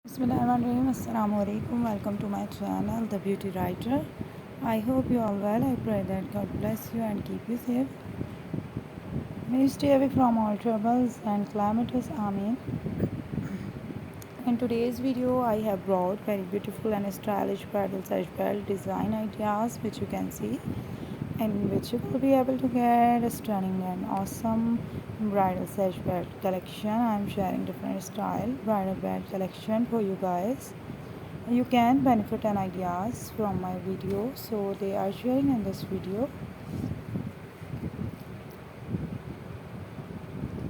Bismillahirrahmanirrahim. Assalamu alaikum. Welcome to my channel, The Beauty Writer. I hope you all well. I pray that God bless you and keep you safe. May you stay away from all troubles and calamities. Amen. In today's video, I have brought very beautiful and stylish bridal sash belt design ideas, which you can see, in which you will be able to get a stunning and awesome bridal sash belt collection. I am sharing different style bridal belt collection for you guys. You can benefit and ideas from my video, so they are sharing in this video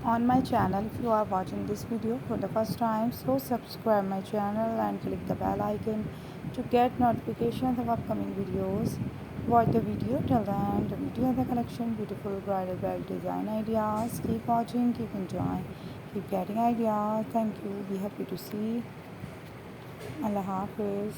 on my channel. If you are watching this video for the first time, so subscribe my channel and click the bell icon to get notifications of upcoming videos. Watch the video till the end. The video of the collection, beautiful bridal belt design ideas. Keep watching, keep enjoying, keep getting ideas. Thank you. Be happy to see. Allah Hafiz.